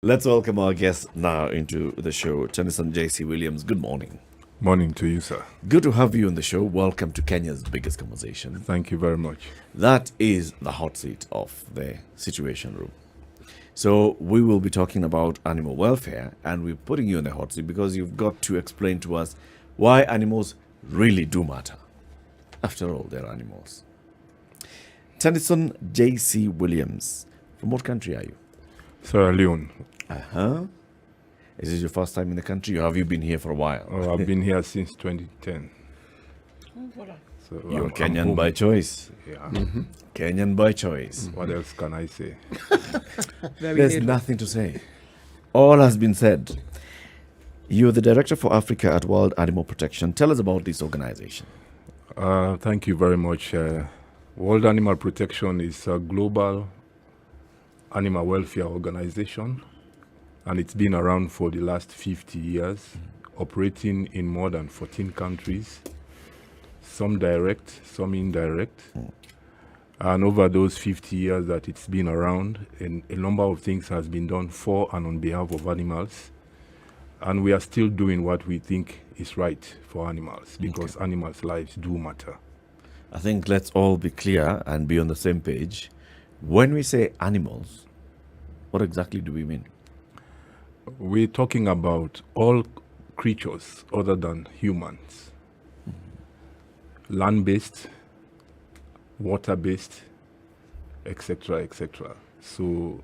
Let's welcome our guest now into the show, Tennyson J.C. Williams. Good morning. Morning to you, sir. Good to have you on the show. Welcome to Kenya's biggest conversation. Thank you very much. That is the hot seat of the Situation Room. So we will be talking about animal welfare, and we're putting you in the hot seat because you've got to explain to us why animals really do matter. After all, they're animals. Tennyson J.C. Williams. From what country are you? Sierra Leone. Uh-huh. Is this your first time in the country, or have you been here for a while? Oh, I've been here since 2010. So You're I'm Kenyan home. by choice. Yeah. Kenyan by choice. What else can I say? There's nothing to say. All has been said. You're the Director for Africa at World Animal Protection. Tell us about this organization. Thank you very much. World Animal Protection is a global animal welfare organization, and it's been around for the last 50 years, operating in more than 14 countries, some direct, some indirect. And over those 50 years that it's been around, a number of things has been done for and on behalf of animals. And we are still doing what we think is right for animals, because animals' lives do matter. I think let's all be clear and be on the same page. When we say animals, what exactly do we mean? We're talking about all creatures other than humans. Land-based, water-based, etc., etc. So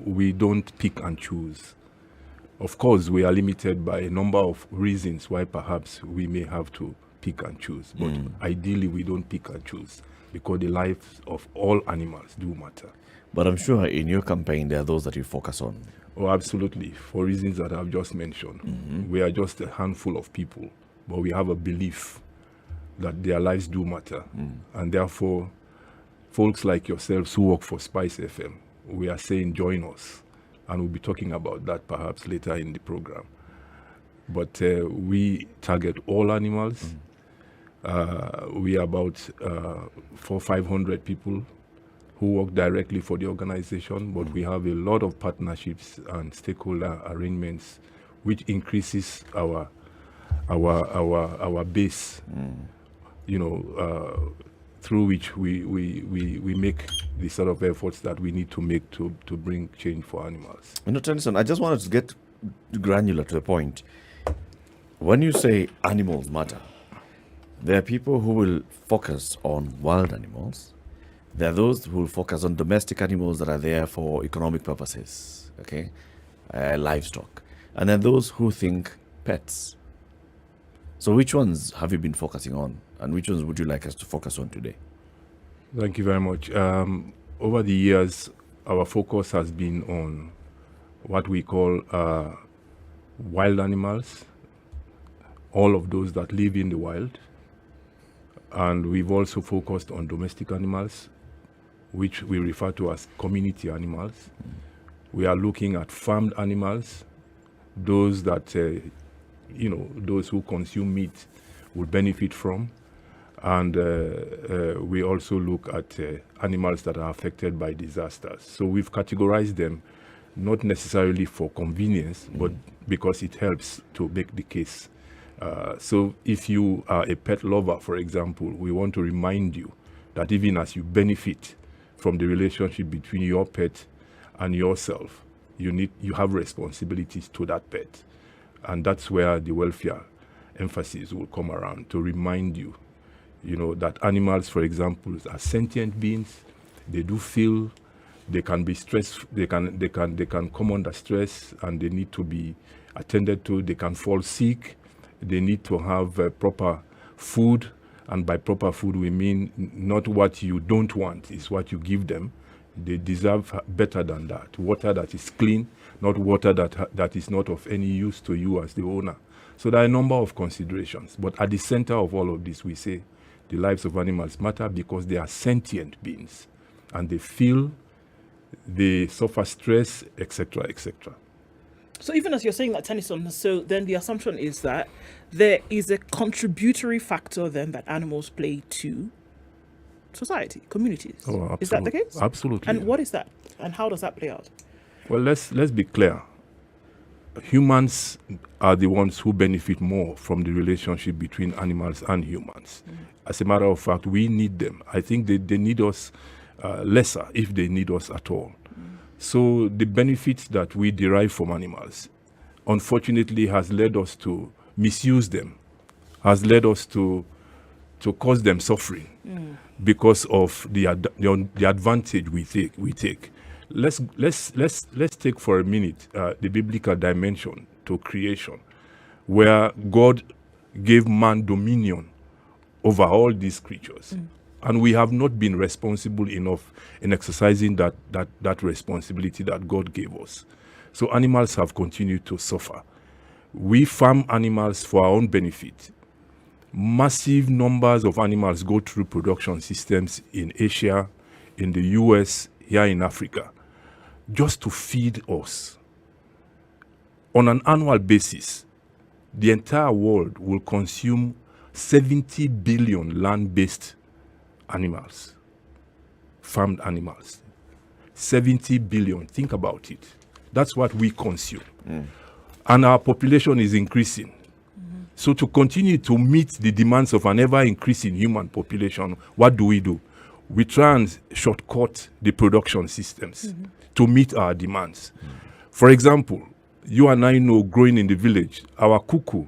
we don't pick and choose. Of course, we are limited by a number of reasons why perhaps we may have to pick and choose. But ideally, we don't pick and choose, because the lives of all animals do matter. But I'm sure in your campaign, there are those that you focus on. Oh, absolutely. For reasons that I've just mentioned. We are just a handful of people, but we have a belief that their lives do matter. And therefore, folks like yourselves who work for Spice FM, we are saying join us. And we'll be talking about that perhaps later in the program. But we target all animals. We are about 500 people who work directly for the organization, but we have a lot of partnerships and stakeholder arrangements, which increases our base, through which we make the sort of efforts that we need to make to bring change for animals. Tennyson, I just wanted to get granular to the point. When you say animals matter, there are people who will focus on wild animals. There are those who will focus on domestic animals that are there for economic purposes, livestock. And then those who think pets. So which ones have you been focusing on, and which ones would you like us to focus on today? Thank you very much. Over the years, our focus has been on what we call wild animals, all of those that live in the wild. And we've also focused on domestic animals, which we refer to as community animals. We are looking at farmed animals, those that, those who consume meat will benefit from. And we also look at animals that are affected by disasters. So we've categorized them, not necessarily for convenience, but because it helps to make the case. So if you are a pet lover, for example, we want to remind you that even as you benefit from the relationship between your pet and yourself, you have responsibilities to that pet. And that's where the welfare emphasis will come around, to remind you, that animals, for example, are sentient beings. They do feel, they can be stressed, they can come under stress, and they need to be attended to. They can fall sick. They need to have proper food, and by proper food we mean not what you don't want, is what you give them. They deserve better than that. Water that is clean, not water that is not of any use to you as the owner. So there are a number of considerations, but at the center of all of this, we say the lives of animals matter because they are sentient beings, and they feel, they suffer stress, etc., etc. So even as you're saying that, Tennyson, so then the assumption is that there is a contributory factor then that animals play to society, communities. Oh, is that the case? Absolutely. And what is that? And how does that play out? Well, let's be clear. Humans are the ones who benefit more from the relationship between animals and humans. As a matter of fact, we need them. I think they need us lesser if they need us at all. So the benefits that we derive from animals, unfortunately, has led us to misuse them, has led us to cause them suffering because of the advantage we take. Let's take for a minute the biblical dimension to creation, where God gave man dominion over all these creatures, and we have not been responsible enough in exercising that responsibility that God gave us. So animals have continued to suffer. We farm animals for our own benefit. Massive numbers of animals go through production systems in Asia, in the US, here in Africa, just to feed us. On an annual basis, the entire world will consume 70 billion land-based animals, farmed animals. 70 billion, think about it. That's what we consume. And our population is increasing. So to continue to meet the demands of an ever-increasing human population, what do? We try and shortcut the production systems to meet our demands. For example, you and I know, growing in the village, our cuckoo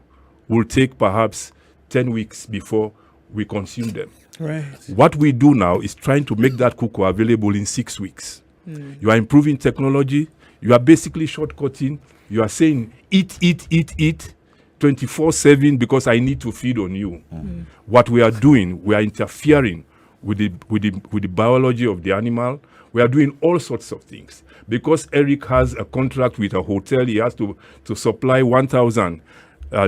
will take perhaps 10 weeks before we consume them. Right. What we do now is trying to make that cuckoo available in 6 weeks. You are improving technology. You are basically shortcutting. You are saying, eat 24/7 because I need to feed on you. What we are doing, we are interfering with the biology of the animal. We are doing all sorts of things. Because Eric has a contract with a hotel, he has to supply 1,000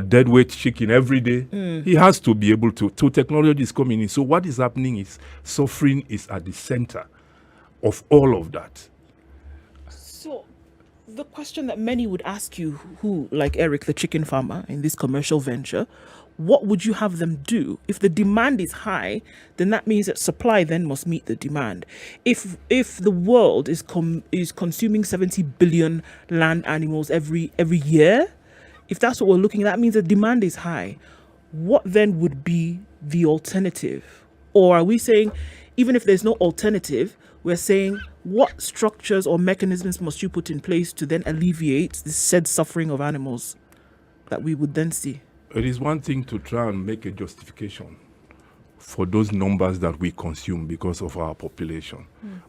deadweight chicken every day. He has to be able to. So technology is coming in. So what is happening is suffering is at the center of all of that. So the question that many would ask you, who, like Eric, the chicken farmer in this commercial venture, what would you have them do? If the demand is high, then that means that supply then must meet the demand. If the world is consuming 70 billion land animals every year, if that's what we're looking at, that means the demand is high. What then would be the alternative? Or are we saying, even if there's no alternative, we're saying, what structures or mechanisms must you put in place to then alleviate the said suffering of animals that we would then see? It is one thing to try and make a justification for those numbers that we consume because of our population.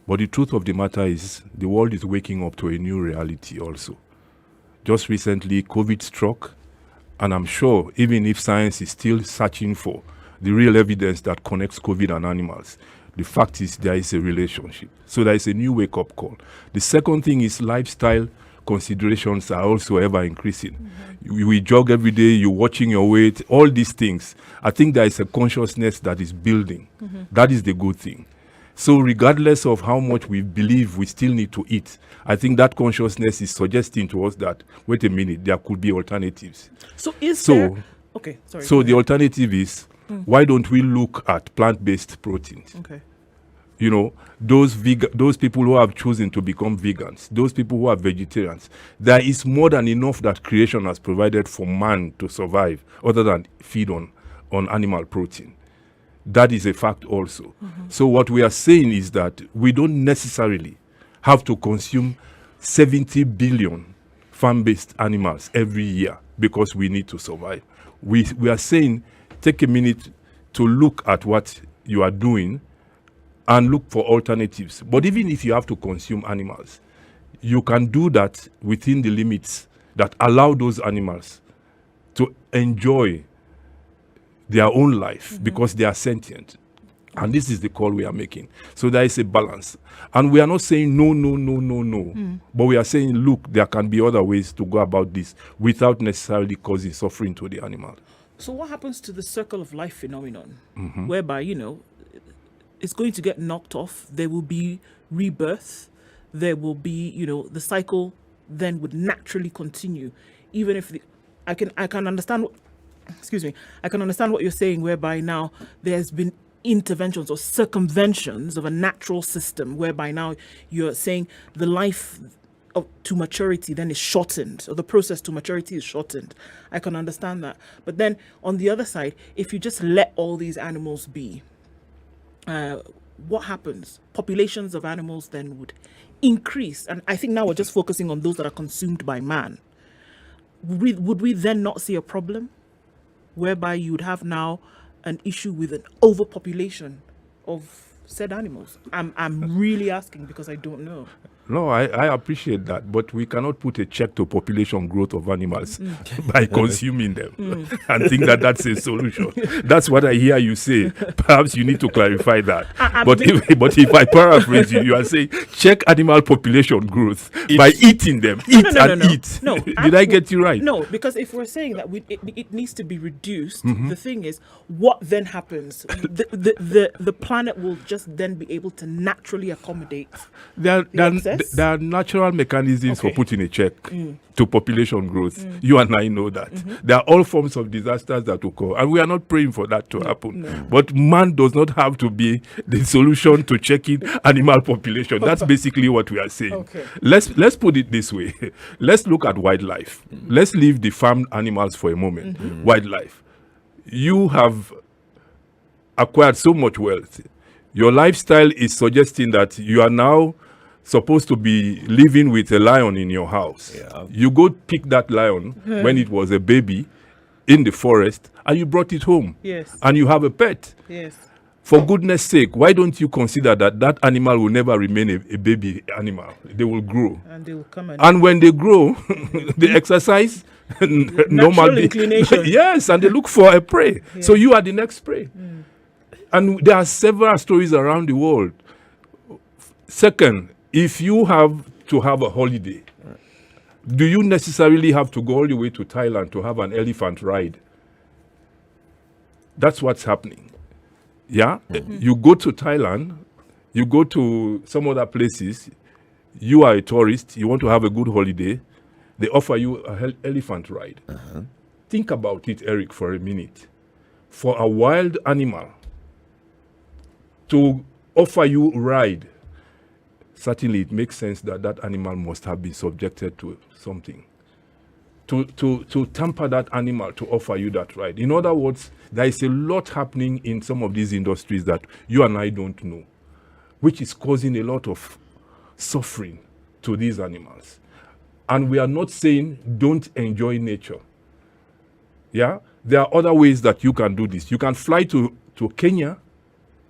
But the truth of the matter is the world is waking up to a new reality also. Just recently, COVID struck, and I'm sure even if science is still searching for the real evidence that connects COVID and animals, the fact is there is a relationship. So there is a new wake-up call. The second thing is lifestyle considerations are also ever increasing. We jog every day, you're watching your weight, all these things. I think there is a consciousness that is building. That is the good thing. So regardless of how much we believe we still need to eat, I think that consciousness is suggesting to us that, wait a minute, there could be alternatives. So there... Okay, sorry. So the alternative is, why don't we look at plant-based proteins? Okay. You know, those people who have chosen to become vegans, those people who are vegetarians, there is more than enough that creation has provided for man to survive, other than feed on animal protein. That is a fact also. So what we are saying is that we don't necessarily have to consume 70 billion farm-based animals every year because we need to survive. We are saying, take a minute to look at what you are doing and look for alternatives. But even if you have to consume animals, you can do that within the limits that allow those animals to enjoy their own life because they are sentient. And this is the call we are making. So there is a balance. And we are not saying no. But we are saying, look, there can be other ways to go about this without necessarily causing suffering to the animal. So what happens to the circle of life phenomenon, whereby, it's going to get knocked off, there will be rebirth, there will be, the cycle then would naturally continue, even if I can understand I can understand what you're saying, whereby now there's been interventions or circumventions of a natural system, whereby now you're saying the life to maturity then is shortened, or the process to maturity is shortened. I can understand that. But then on the other side, if you just let all these animals be, what happens? Populations of animals then would increase. And I think now we're just focusing on those that are consumed by man. Would we then not see a problem whereby you would have now an issue with an overpopulation of said animals? I'm really asking because I don't know. No, I appreciate that, but we cannot put a check to population growth of animals by consuming them and think that that's a solution. That's what I hear you say. Perhaps you need to clarify that. But if I paraphrase you, you are saying check animal population growth by eating them. Eat. No, Did I get you right? No, because if we're saying that it needs to be reduced, the thing is, what then happens? The planet will just then be able to naturally accommodate There are natural mechanisms for putting a check to population growth. You and I know that. There are all forms of disasters that occur, and we are not praying for that to happen. No. But man does not have to be the solution to checking animal population. That's basically what we are saying. Okay. Let's put it this way. Let's look at wildlife. Let's leave the farmed animals for a moment. Wildlife. You have acquired so much wealth. Your lifestyle is suggesting that you are now supposed to be living with a lion in your house. Yeah. You go pick that lion when it was a baby in the forest and you brought it home. Yes. And you have a pet. Yes. For goodness sake, why don't you consider that that animal will never remain a baby animal? They will grow. And they will come And when they grow, they exercise natural inclination. Yes, and they look for a prey. Yeah. So you are the next prey. And there are several stories around the world. Second, if you have to have a holiday, do you necessarily have to go all the way to Thailand to have an elephant ride? That's what's happening. Yeah? You go to Thailand, you go to some other places, you are a tourist, you want to have a good holiday, they offer you an elephant ride. Think about it, Eric, for a minute. For a wild animal to offer you a ride, certainly it makes sense that that animal must have been subjected to something. To tamper that animal to offer you that ride. In other words, there is a lot happening in some of these industries that you and I don't know, which is causing a lot of suffering to these animals. And we are not saying don't enjoy nature. Yeah? There are other ways that you can do this. You can fly to Kenya.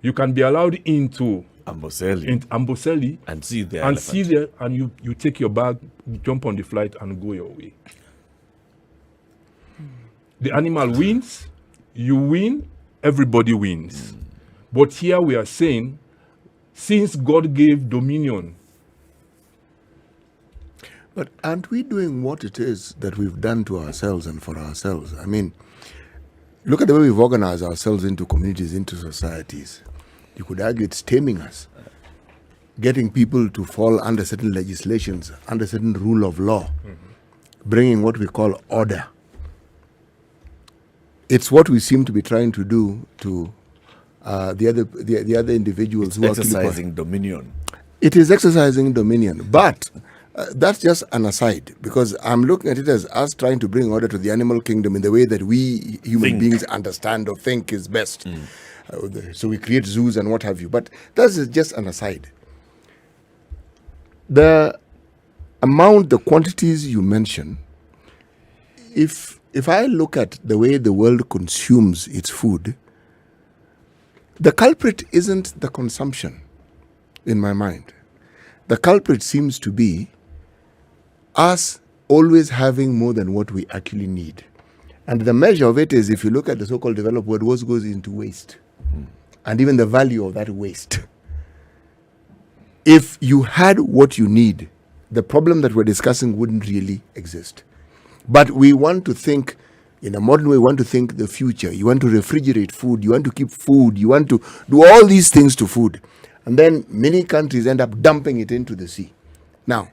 You can be allowed into Amboseli and see the and elephant. see there, and you take your bag, jump on the flight, and go your way. The animal wins, you win, everybody wins. But here we are saying, since God gave dominion. But aren't we doing what it is that we've done to ourselves and for ourselves? I mean, look at the way we've organized ourselves into communities, into societies. You could argue it's taming us, getting people to fall under certain legislations, under certain rule of law, bringing what we call order. It's what we seem to be trying to do to the other individuals who are exercising dominion. It is exercising dominion, but that's just an aside, because I'm looking at it as us trying to bring order to the animal kingdom in the way that we human beings understand or think is best. So we create zoos and what have you. But that's just an aside. The amount, the quantities you mention, if I look at the way the world consumes its food, the culprit isn't the consumption in my mind. The culprit seems to be us always having more than what we actually need. And the measure of it is, if you look at the so-called developed world, what goes into waste. And even the value of that waste. If you had what you need, the problem that we're discussing wouldn't really exist. But we want to think, in a modern way, we want to think the future. You want to refrigerate food, you want to keep food, you want to do all these things to food. And then many countries end up dumping it into the sea. Now,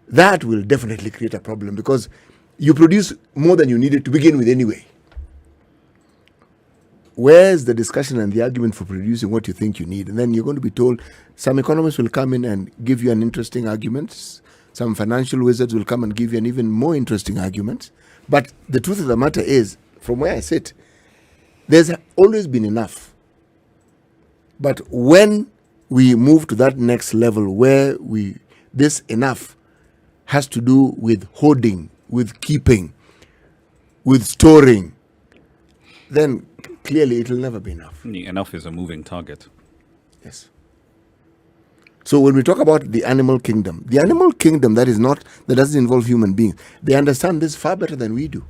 that will definitely create a problem, because you produce more than you needed to begin with anyway. Where's the discussion and the argument for producing what you think you need? And then you're going to be told, some economists will come in and give you an interesting argument. Some financial wizards will come and give you an even more interesting argument. But the truth of the matter is, from where I sit, there's always been enough. But when we move to that next level where this enough has to do with hoarding, with keeping, with storing, then clearly it will never be enough. Enough is a moving target. Yes. So when we talk about the animal kingdom that doesn't involve human beings, they understand this far better than we do.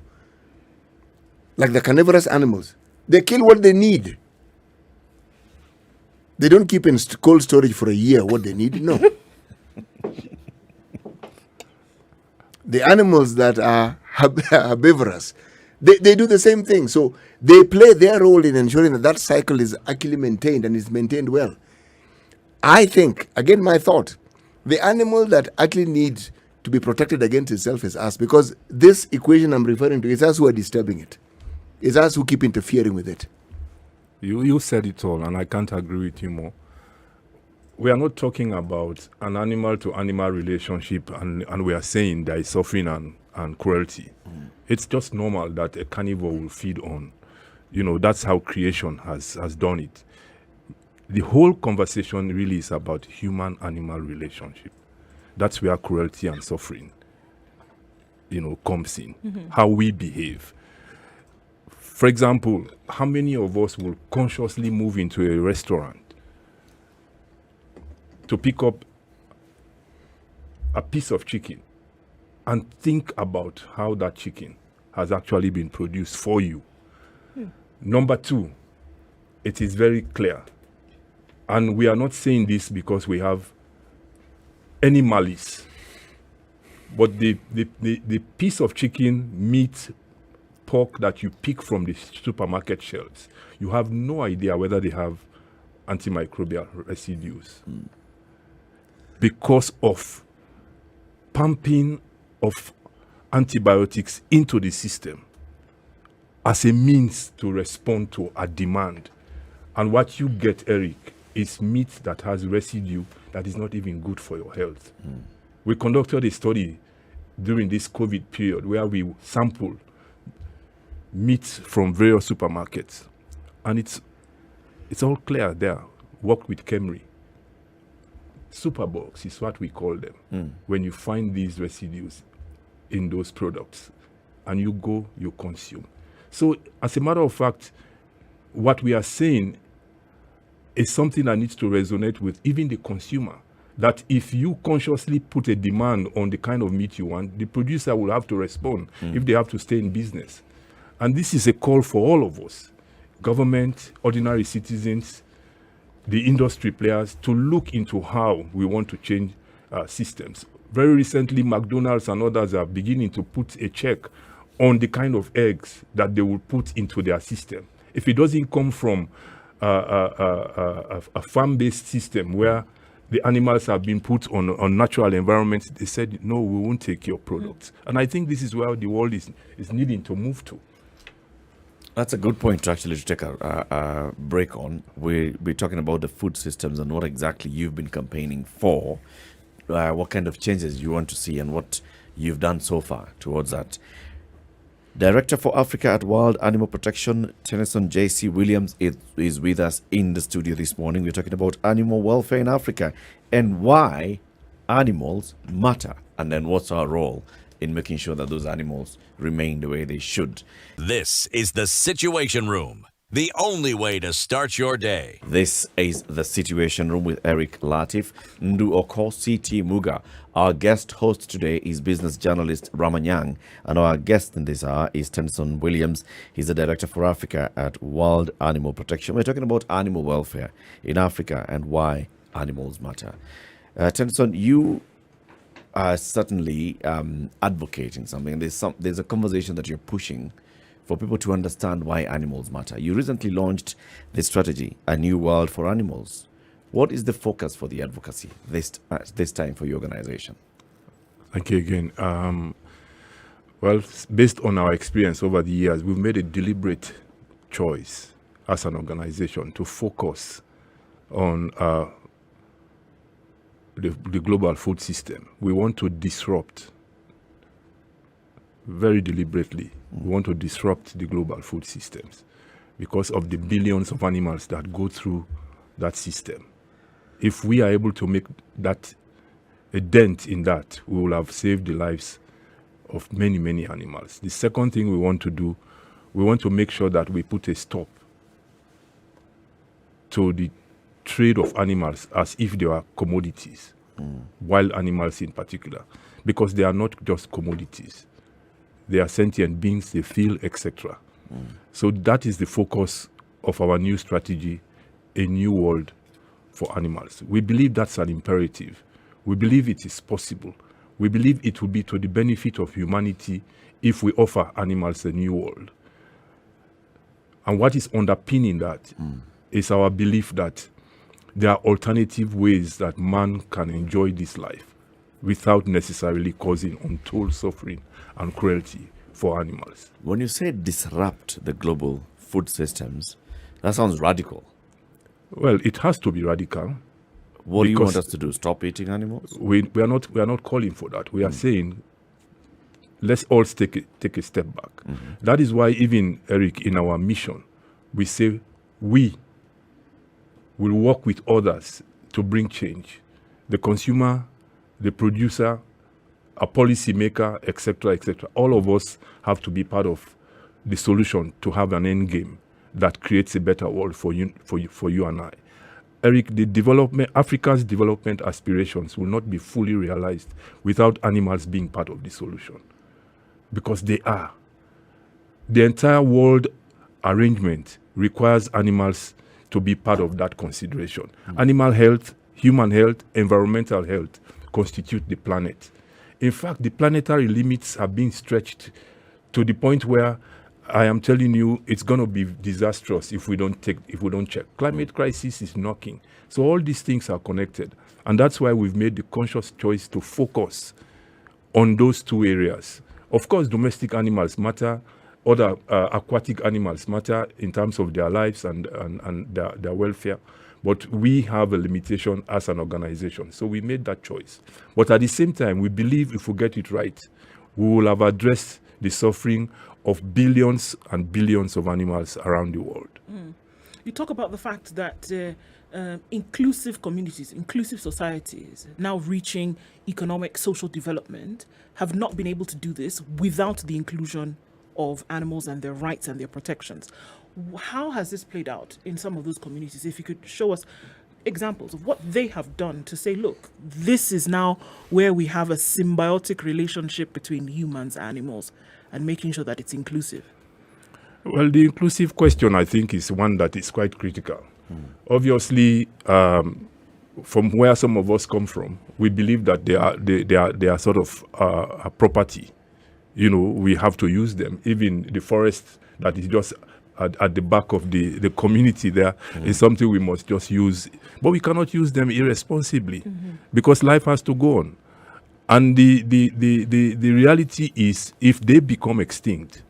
Like the carnivorous animals, they kill what they need. They don't keep in cold storage for a year what they need. No. The animals that are herbivorous, they do the same thing. So they play their role in ensuring that cycle is actually maintained and is maintained well. I think, again, my thought, the animal that actually needs to be protected against itself is us, because this equation I'm referring to is us who are disturbing it. It's us who keep interfering with it. You said it all, and I can't agree with you more. We are not talking about an animal-to-animal relationship, and we are saying there is suffering and cruelty. It's just normal that a carnivore will feed on. That's how creation has done it. The whole conversation really is about human-animal relationship. That's where cruelty and suffering, comes in. How we behave. For example, how many of us will consciously move into a restaurant to pick up a piece of chicken and think about how that chicken has actually been produced for you? Number two, it is very clear. And we are not saying this because we have any malice. But the piece of chicken, meat, pork that you pick from the supermarket shelves, you have no idea whether they have antimicrobial residues. Because of pumping of antibiotics into the system as a means to respond to a demand. And what you get, Eric, is meat that has residue that is not even good for your health. We conducted a study during this COVID period where we sampled meat from various supermarkets, and it's all clear there. Work with Kemri. Superbugs is what we call them. When you find these residues in those products and you consume. So as a matter of fact, what we are saying is something that needs to resonate with even the consumer. That if you consciously put a demand on the kind of meat you want, the producer will have to respond if they have to stay in business. And this is a call for all of us, government, ordinary citizens, the industry players, to look into how we want to change systems. Very recently, McDonald's and others are beginning to put a check on the kind of eggs that they will put into their system. If it doesn't come from a farm-based system where the animals have been put on natural environments, they said, no, we won't take your products. And I think this is where the world is needing to move to. That's a good point to actually take a break on. We're talking about the food systems and what exactly you've been campaigning for, what kind of changes you want to see and what you've done so far towards that. Director for Africa at Wild Animal Protection, Tennyson J.C. Williams, is with us in the studio this morning. We're talking about animal welfare in Africa and why animals matter, and then what's our role in making sure that those animals remain the way they should. This is the Situation Room, the only way to start your day. This is the Situation Room with Eric Latif, Ndu Oko, C.T. Muga. Our guest host today is business journalist Ramanyang, and our guest in this hour is Tennyson Williams. He's the Director for Africa at Wild Animal Protection. We're talking about animal welfare in Africa and why animals matter. Tennyson, you are certainly advocating something. There's a conversation that you're pushing for people to understand why animals matter. You recently launched this strategy, A New World for Animals. What is the focus for the advocacy this time for your organization? Thank you again. Well, based on our experience over the years, we've made a deliberate choice as an organization to focus on the global food system. We want to disrupt, very deliberately, we want to disrupt the global food systems because of the billions of animals that go through that system. If we are able to make that a dent in that, we will have saved the lives of many, many animals. The second thing we want to do, we want to make sure that we put a stop to the trade of animals as if they are commodities, wild animals in particular, because they are not just commodities. They are sentient beings, they feel, etc. So that is the focus of our new strategy, A New World for Animals. We believe that's an imperative. We believe it is possible. We believe it will be to the benefit of humanity if we offer animals a new world. And what is underpinning that is our belief that there are alternative ways that man can enjoy this life without necessarily causing untold suffering and cruelty for animals. When you say disrupt the global food systems, that sounds radical. Well, it has to be radical. What do you Because- want us to do? Stop eating animals? We are not calling for that. We are saying let's all take a step back. That is why even, Eric, in our mission, we say we will work with others to bring change. The consumer, the producer, a policymaker, etc., etc. All of us have to be part of the solution to have an end game that creates a better world for you and I. Eric, Africa's development aspirations will not be fully realized without animals being part of the solution, because they are. The entire world arrangement requires animals to be part of that consideration. Animal health, human health, environmental health constitute the planet. In fact, the planetary limits are being stretched to the point where I am telling you it's going to be disastrous if we don't check. Climate crisis is knocking. So all these things are connected. And that's why we've made the conscious choice to focus on those two areas. Of course, domestic animals matter. Other aquatic animals matter in terms of their lives and their welfare. But we have a limitation as an organization. So we made that choice. But at the same time, we believe if we get it right, we will have addressed the suffering of billions and billions of animals around the world. You talk about the fact that inclusive communities, inclusive societies, now reaching economic, social development, have not been able to do this without the inclusion of animals and their rights and their protections. How has this played out in some of those communities? If you could show us examples of what they have done to say, look, this is now where we have a symbiotic relationship between humans and animals, and making sure that it's inclusive. Well, the inclusive question, I think, is one that is quite critical. Obviously, from where some of us come from, we believe that they are sort of a property. You know, we have to use them. Even the forest that is just at the back of the community there is something we must just use. But we cannot use them irresponsibly because life has to go on. And the reality is, if they become extinct,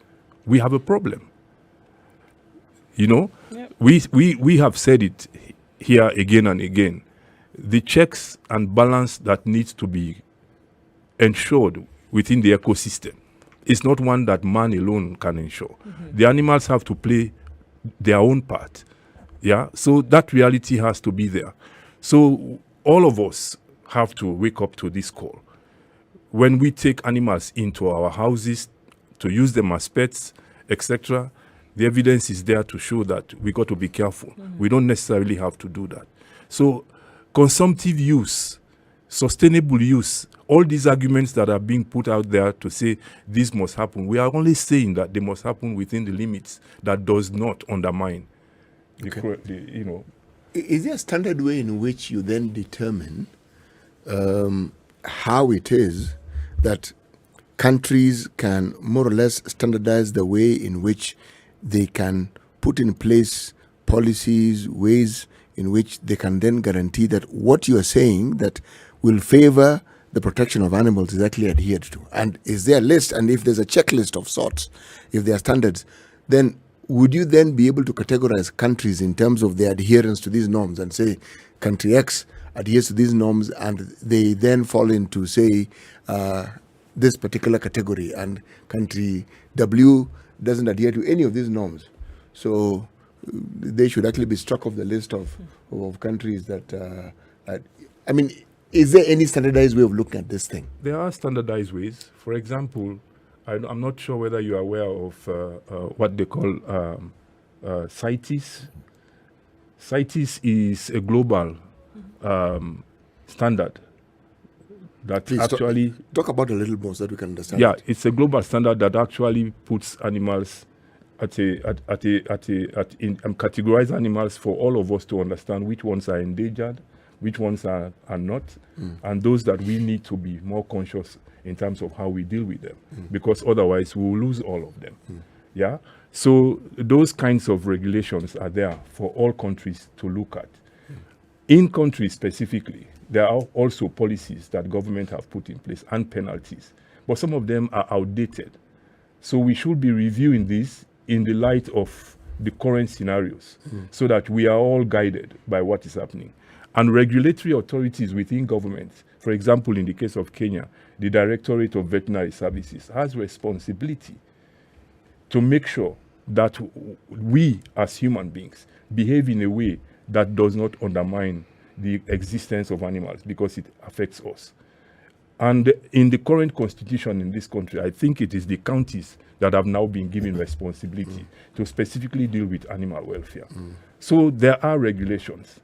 we have a problem. You know, Yep. we have said it here again and again. The checks and balance that needs to be ensured within the ecosystem is not one that man alone can ensure. The animals have to play their own part. Yeah, so that reality has to be there. So all of us have to wake up to this call. When we take animals into our houses to use them as pets, etc., the evidence is there to show that we got to be careful. We don't necessarily have to do that. So consumptive use, sustainable use, all these arguments that are being put out there to say this must happen, we are only saying that they must happen within the limits that does not undermine you know. Is there a standard way in which you then determine how it is that countries can more or less standardize the way in which they can put in place policies, ways in which they can then guarantee that what you are saying that will favor the protection of animals is actually adhered to? And is there a list? And if there's a checklist of sorts, if there are standards, then would you then be able to categorize countries in terms of their adherence to these norms and say country X adheres to these norms, and they then fall into, say, this particular category, and country W doesn't adhere to any of these norms. So they should actually be struck off the list of countries that, I mean, is there any standardized way of looking at this thing? There are standardized ways. For example, I'm not sure whether you're aware of what they call CITES. CITES is a global standard that Please actually... talk about it a little more so that we can understand. Yeah, it. it's a global standard that actually puts animals categorize animals for all of us to understand which ones are endangered, which ones are not, and those that we need to be more conscious in terms of how we deal with them, because otherwise we will lose all of them. Yeah. So those kinds of regulations are there for all countries to look at. In countries specifically, there are also policies that government have put in place and penalties, but some of them are outdated. So we should be reviewing this in the light of the current scenarios, so that we are all guided by what is happening. And regulatory authorities within government, for example, in the case of Kenya, the Directorate of Veterinary Services has responsibility to make sure that we as human beings behave in a way that does not undermine the existence of animals, because it affects us. And in the current constitution in this country, I think it is the counties that have now been given responsibility to specifically deal with animal welfare. So there are regulations.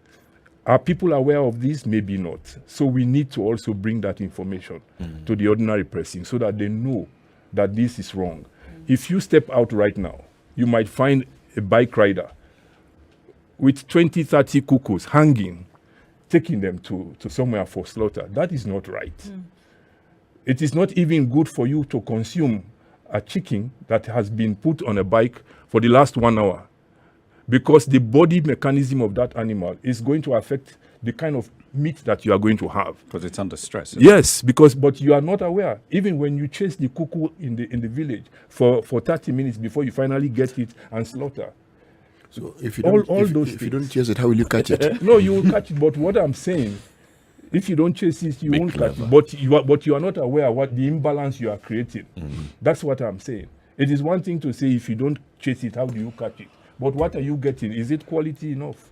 Are people aware of this? Maybe not. So we need to also bring that information to the ordinary person so that they know that this is wrong. If you step out right now, you might find a bike rider with 20, 30 cuckoos hanging, taking them to somewhere for slaughter. That is not right. It is not even good for you to consume a chicken that has been put on a bike for the last 1 hour, because the body mechanism of that animal is going to affect the kind of meat that you are going to have. Because it's under stress. Yes, but you are not aware. Even when you chase the cuckoo in the village for 30 minutes before you finally get it and slaughter. So if you don't, if you don't chase it, how will you catch it? No, you will catch it. But what I'm saying, if you don't chase it, you won't catch it. But you are not aware what the imbalance you are creating. That's what I'm saying. It is one thing to say if you don't chase it, how do you catch it? But what are you getting? Is it quality enough?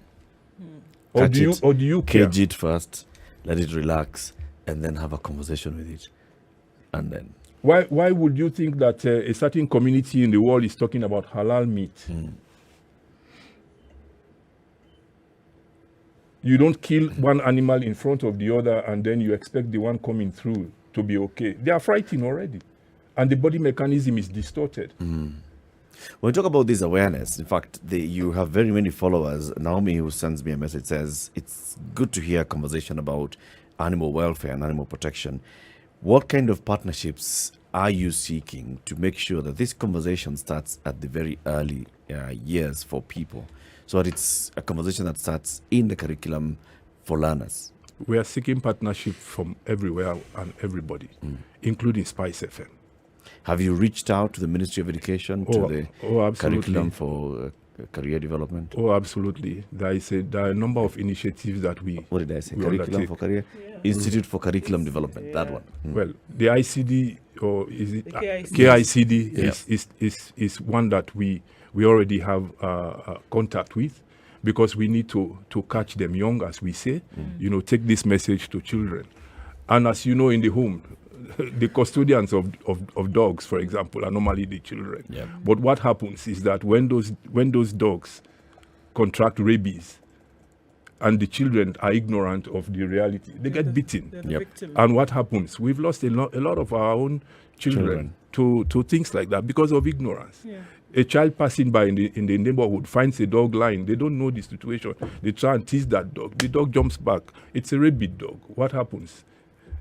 Or do you care? Cage it first, let it relax, and then have a conversation with it, and then. Why would you think that a certain community in the world is talking about halal meat? You don't kill one animal in front of the other and then you expect the one coming through to be okay. They are fighting already, and the body mechanism is distorted. When we talk about this awareness, in fact, you have very many followers. Naomi, who sends me a message, says it's good to hear a conversation about animal welfare and animal protection. What kind of partnerships are you seeking to make sure that this conversation starts at the very early years for people, so that it's a conversation that starts in the curriculum for learners? We are seeking partnership from everywhere and everybody, including Spice FM. Have you reached out to the Ministry of Education, to the curriculum for career development? Oh, absolutely. There are a number of initiatives that we... What did I say? Curriculum for career? Yeah. Institute for Curriculum Development, that one. Well, the ICD, or is it KICD, is one that we already have contact with, because we need to catch them young, as we say, take this message to children. And as you know, in the home, the custodians of dogs, for example, are normally the children. Yep. But what happens is that when those dogs contract rabies and the children are ignorant of the reality, they get bitten. And what happens? We've lost a lot of our own children to things like that because of ignorance. Yeah. A child passing by in the neighborhood finds a dog lying. They don't know the situation. They try and tease that dog. The dog jumps back. It's a rabid dog. What happens?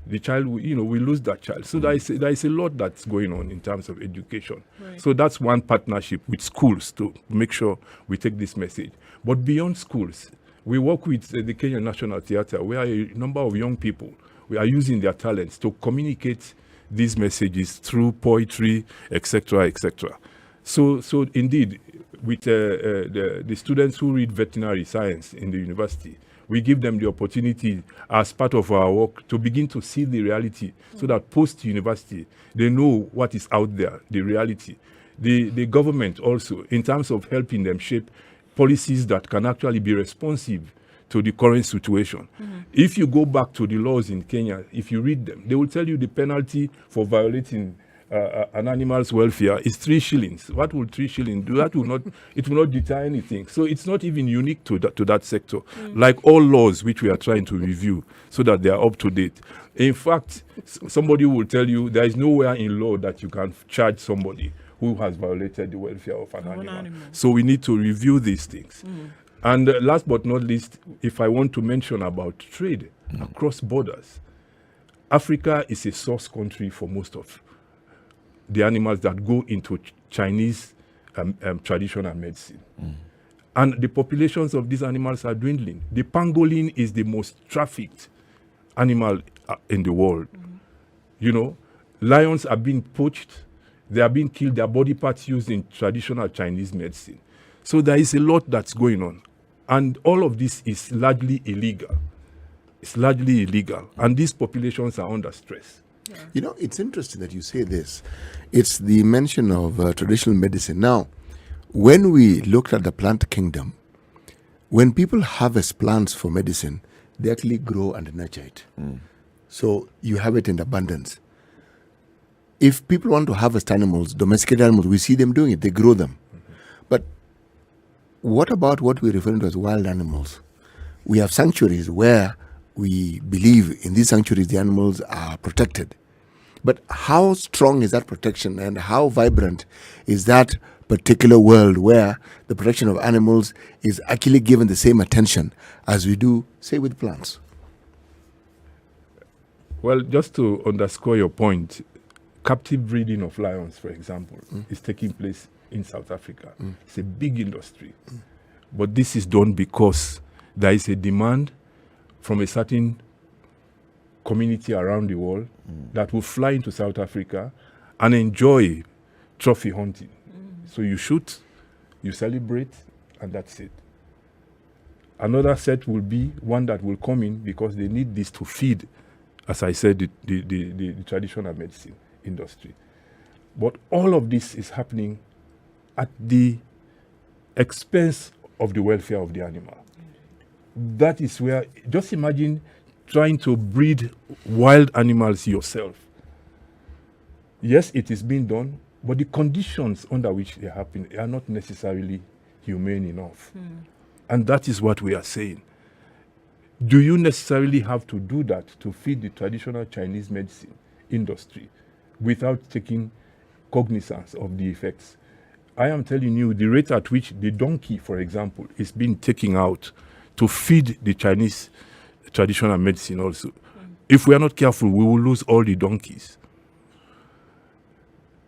The child, we lose that child. So there is a lot that's going on in terms of education. Right. So that's one partnership with schools to make sure we take this message. But beyond schools, we work with the Kenya National Theatre, where a number of young people, we are using their talents to communicate these messages through poetry, etc., etc. So indeed, with the students who read veterinary science in the university, we give them the opportunity as part of our work to begin to see the reality so that post-university, they know what is out there, the reality. The government also, in terms of helping them shape policies that can actually be responsive to the current situation. If you go back to the laws in Kenya, if you read them, they will tell you the penalty for violating an animal's welfare is 3 shillings. What will 3 shillings do? That will not, it will not deter anything. So it's not even unique to that sector. Like all laws which we are trying to review so that they are up to date. In fact, somebody will tell you there is nowhere in law that you can charge somebody who has violated the welfare of an animal. So we need to review these things. And last but not least, if I want to mention about trade across borders, Africa is a source country for most of the animals that go into Chinese traditional medicine. And the populations of these animals are dwindling. The pangolin is the most trafficked animal in the world. You know, lions are being poached, they are being killed, their body parts used in traditional Chinese medicine. So there is a lot that's going on. And all of this is largely illegal. It's largely illegal. And these populations are under stress. You know, it's interesting that you say this. It's the mention of traditional medicine. Now, when we looked at the plant kingdom, when people harvest plants for medicine, they actually grow and nurture it. So you have it in abundance. If people want to harvest animals, domesticated animals, we see them doing it. They grow them. But what about what we're referring to as wild animals? We have sanctuaries where we believe in these sanctuaries the animals are protected. But how strong is that protection and how vibrant is that particular world where the protection of animals is actually given the same attention as we do, say, with plants? Well, just to underscore your point, captive breeding of lions, for example, is taking place in South Africa. It's a big industry. But this is done because there is a demand from a certain community around the world that will fly into South Africa and enjoy trophy hunting. So you shoot, you celebrate, and that's it. Another set will be one that will come in because they need this to feed, as I said, the traditional medicine industry. But all of this is happening at the expense of the welfare of the animal. That is where, just imagine trying to breed wild animals yourself. Yes, it is being done, but the conditions under which they happen are not necessarily humane enough. And that is what we are saying. Do you necessarily have to do that to feed the traditional Chinese medicine industry without taking cognizance of the effects? I am telling you, the rate at which the donkey, for example, is being taken out to feed the Chinese traditional medicine also. If we are not careful, we will lose all the donkeys.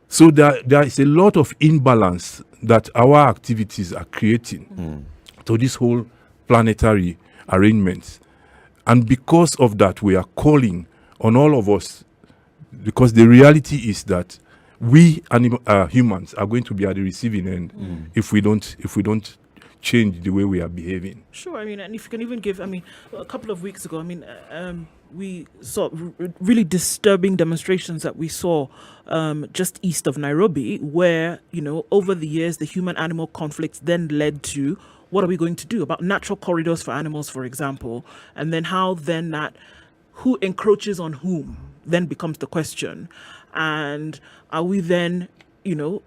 So there is a lot of imbalance that our activities are creating to this whole planetary arrangements. And because of that, we are calling on all of us, because the reality is that we humans are going to be at the receiving end if we don't change the way we are behaving. Sure, I mean, and if you can even give, I mean, a couple of weeks ago, I mean, we saw really disturbing demonstrations that we saw just east of Nairobi, where, you know, over the years, the human-animal conflicts then led to what are we going to do about natural corridors for animals, for example, and then how then that, who encroaches on whom then becomes the question. And are we then, you know,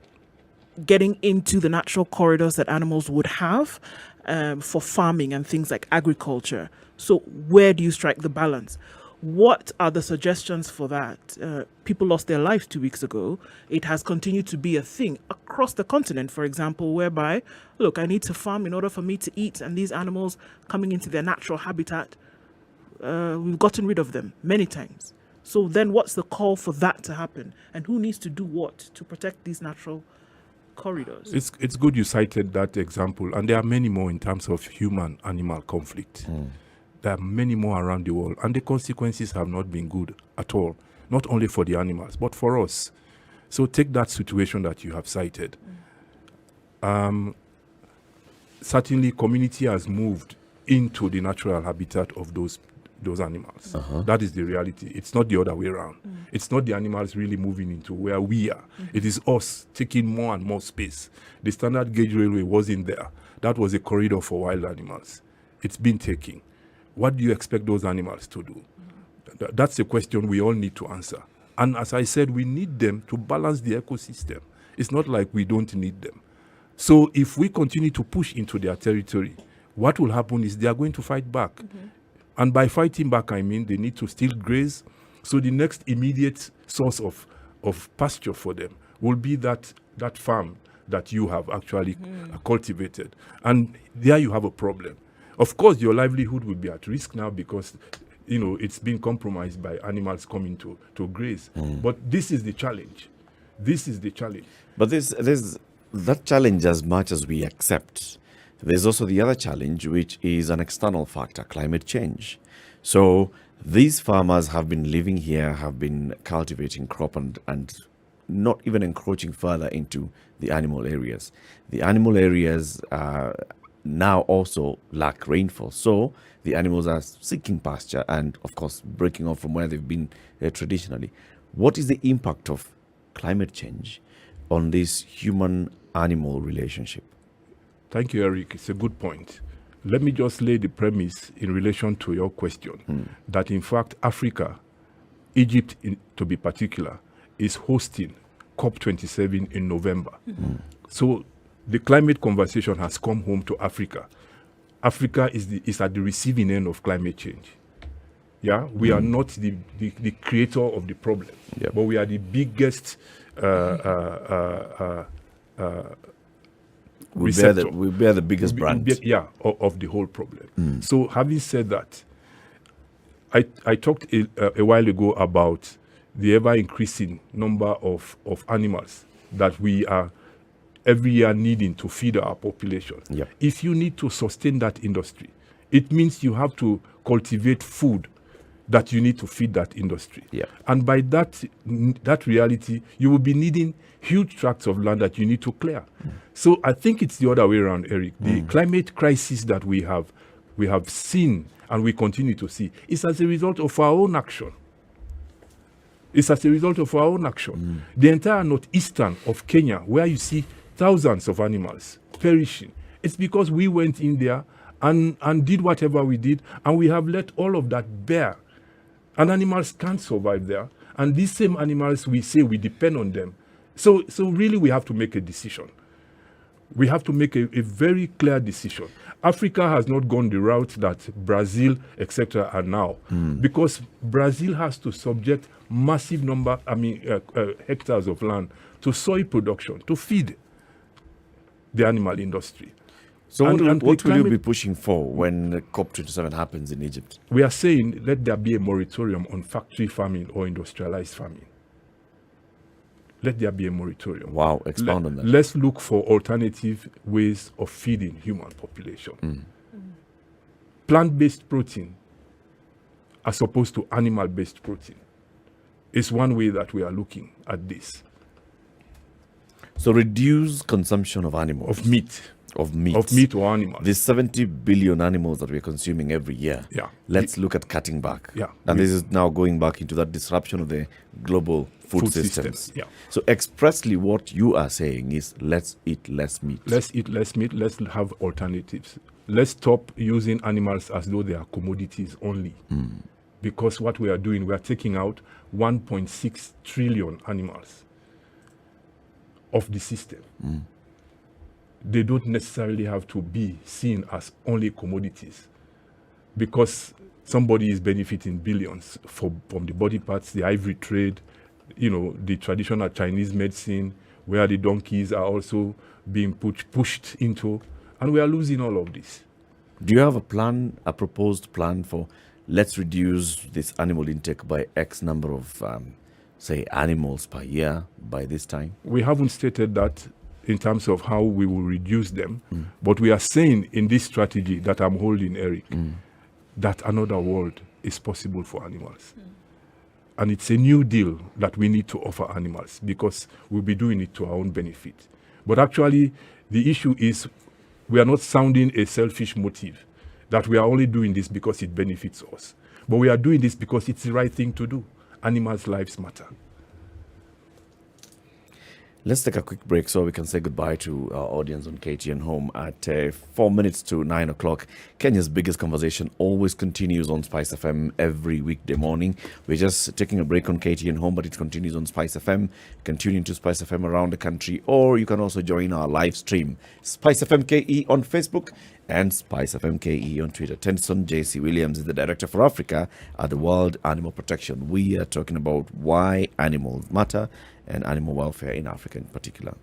getting into the natural corridors that animals would have for farming and things like agriculture? So where do you strike the balance? What are the suggestions for that? People lost their lives 2 weeks ago. It has continued to be a thing across the continent, for example, whereby, look, I need to farm in order for me to eat, and these animals coming into their natural habitat, we've gotten rid of them many times. So then what's the call for that to happen? And who needs to do what to protect these natural corridors? It's good you cited that example, and there are many more in terms of human-animal conflict. There are many more around the world, and the consequences have not been good at all, not only for the animals, but for us. So take that situation that you have cited. Certainly, community has moved into the natural habitat of those animals. That is the reality. It's not the other way around. It's not the animals really moving into where we are. It is us taking more and more space. The standard gauge railway wasn't there. That was a corridor for wild animals. It's been taken. What do you expect those animals to do? That's a question we all need to answer. And as I said, we need them to balance the ecosystem. It's not like we don't need them. So if we continue to push into their territory, what will happen is they are going to fight back. And by fighting back, I mean they need to still graze. So the next immediate source of pasture for them will be that farm that you have actually cultivated. And there you have a problem. Of course, your livelihood will be at risk now because it's been compromised by animals coming to graze. But this is the challenge. This is the challenge. But there's that challenge as much as we accept. There's also the other challenge, which is an external factor, climate change. So these farmers have been living here, have been cultivating crop and not even encroaching further into the animal areas. The animal areas now also lack rainfall. So the animals are seeking pasture and, of course, breaking off from where they've been traditionally. What is the impact of climate change on this human-animal relationship? Thank you, Eric. It's a good point. Let me just lay the premise in relation to your question that, in fact, Africa, Egypt to be particular, is hosting COP27 in November. So the climate conversation has come home to Africa. Africa is at the receiving end of climate change. Yeah, we are not the creator of the problem, but we are the biggest we bear the biggest brand. Of the whole problem. So having said that, I talked a while ago about the ever-increasing number of animals that we are every year needing to feed our population. If you need to sustain that industry, it means you have to cultivate food that you need to feed that industry. And by that reality, you will be needing huge tracts of land that you need to clear. So I think it's the other way around, Eric. The climate crisis that we have seen and we continue to see is as a result of our own action. It's as a result of our own action. The entire northeastern of Kenya, where you see thousands of animals perishing, it's because we went in there and did whatever we did, and we have let all of that bare. And animals can't survive there. And these same animals, we say we depend on them. So really we have to make a decision. We have to make a very clear decision. Africa has not gone the route that Brazil, etc. are now, because Brazil has to subject massive hectares of land to soy production to feed the animal industry. So what will you be pushing for when COP27 happens in Egypt? We are saying let there be a moratorium on factory farming or industrialized farming. Let there be a moratorium. Wow, expound on that. Let's look for alternative ways of feeding human population. Plant-based protein as opposed to animal-based protein is one way that we are looking at this. So reduce consumption of animals. Of meat. Of meat or animals. There's 70 billion animals that we're consuming every year. Let's look at cutting back. And this is now going back into that disruption of the global food systems. So expressly what you are saying is let's eat less meat. Let's eat less meat. Let's have alternatives. Let's stop using animals as though they are commodities only. Because what we are doing, we are taking out 1.6 trillion animals of the system. They don't necessarily have to be seen as only commodities, because somebody is benefiting billions from the body parts, the ivory trade, the traditional Chinese medicine, where the donkeys are also being pushed into, and we are losing all of this. Do you have a proposed plan for let's reduce this animal intake by X number of, say, animals per year by this time? We haven't stated that in terms of how we will reduce them. But we are saying in this strategy that I'm holding, Eric, that another world is possible for animals. And it's a new deal that we need to offer animals, because we'll be doing it to our own benefit. But actually, the issue is we are not sounding a selfish motive. that we are only doing this because it benefits us. But we are doing this because it's the right thing to do. Animals' lives matter. Let's take a quick break so we can say goodbye to our audience on KTN Home at 4 minutes to 9 o'clock. Kenya's biggest conversation always continues on Spice FM every weekday morning. We're just taking a break on KTN Home, but it continues on Spice FM. Continue to Spice FM around the country, or you can also join our live stream, Spice FM KE on Facebook and Spice FM KE on Twitter. Tennyson Williams is the Director for Africa at the World Animal Protection. We are talking about why animals matter and animal welfare in Africa in particular.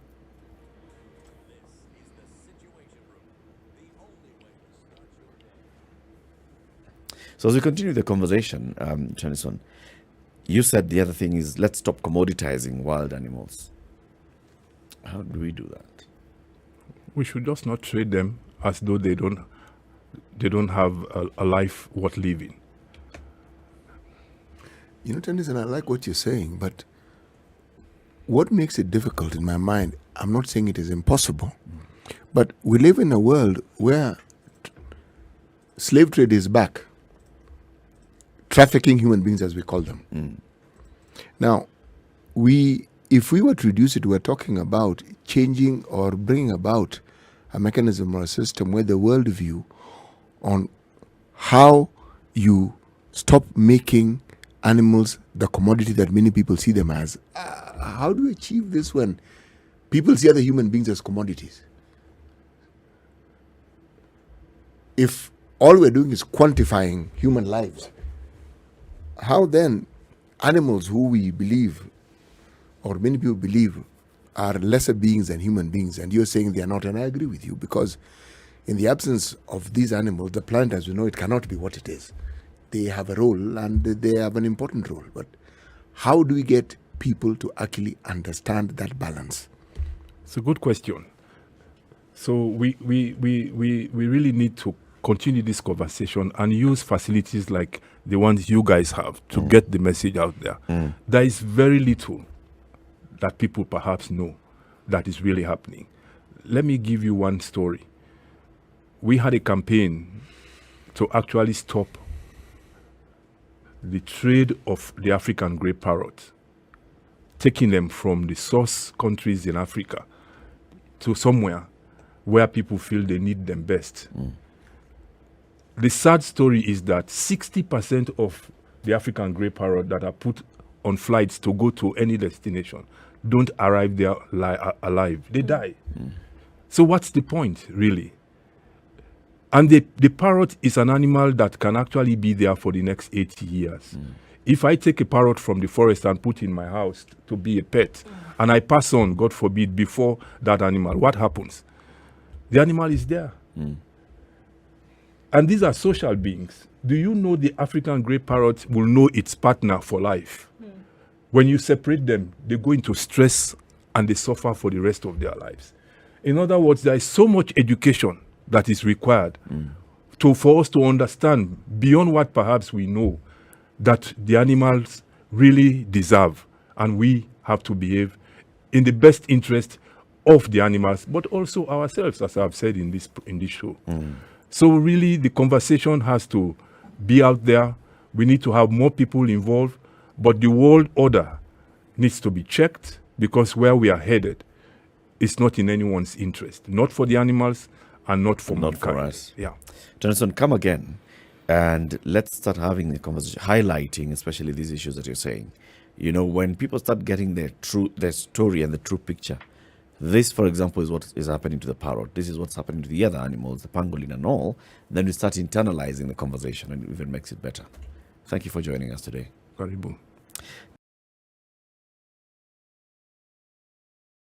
So as we continue the conversation, Tennyson, you said the other thing is let's stop commoditizing wild animals. How do we do that? We should just not treat them as though they don't have a life worth living. You know, Tennyson, I like what you're saying, but what makes it difficult in my mind, I'm not saying it is impossible, but we live in a world where slave trade is back. Trafficking human beings, as we call them. Now, if we were to reduce it, we're talking about changing or bringing about a mechanism or a system where the worldview on how you stop making animals the commodity that many people see them as. How do we achieve this when people see other human beings as commodities? If all we're doing is quantifying human lives, how then animals who we believe, or many people believe, are lesser beings than human beings, and you're saying they are not, and I agree with you, because in the absence of these animals, the planet as we know it cannot be what it is. They have a role, and they have an important role, but how do we get people to actually understand that balance? It's a good question. So we really need to continue this conversation and use facilities like the ones you guys have to get the message out there. There is very little that people perhaps know that is really happening. Let me give you one story. We had a campaign to actually stop the trade of the African grey parrot, taking them from the source countries in Africa to somewhere where people feel they need them best. The sad story is that 60% of the African grey parrot that are put on flights to go to any destination don't arrive there alive. They die. So what's the point, really? And the parrot is an animal that can actually be there for the next 80 years. If I take a parrot from the forest and put in my house to be a pet, and I pass on, God forbid, before that animal, what happens? The animal is there. And these are social beings. Do you know the African grey parrot will know its partner for life? When you separate them, they go into stress and they suffer for the rest of their lives. In other words, there is so much education that is required for us to understand beyond what perhaps we know that the animals really deserve, and we have to behave in the best interest of the animals, but also ourselves, as I've said in this show. So really, the conversation has to be out there. We need to have more people involved, but the world order needs to be checked, because where we are headed is not in anyone's interest, not for the animals and not for Not mankind. for us. Yeah. Tennyson, come again, and let's start having the conversation, highlighting especially these issues that you're saying. You know, when people start getting their story and the true picture, this, for example, is what is happening to the parrot. This is what's happening to the other animals, the pangolin and all. Then we start internalizing the conversation, and it even makes it better. Thank you for joining us today. Karibu.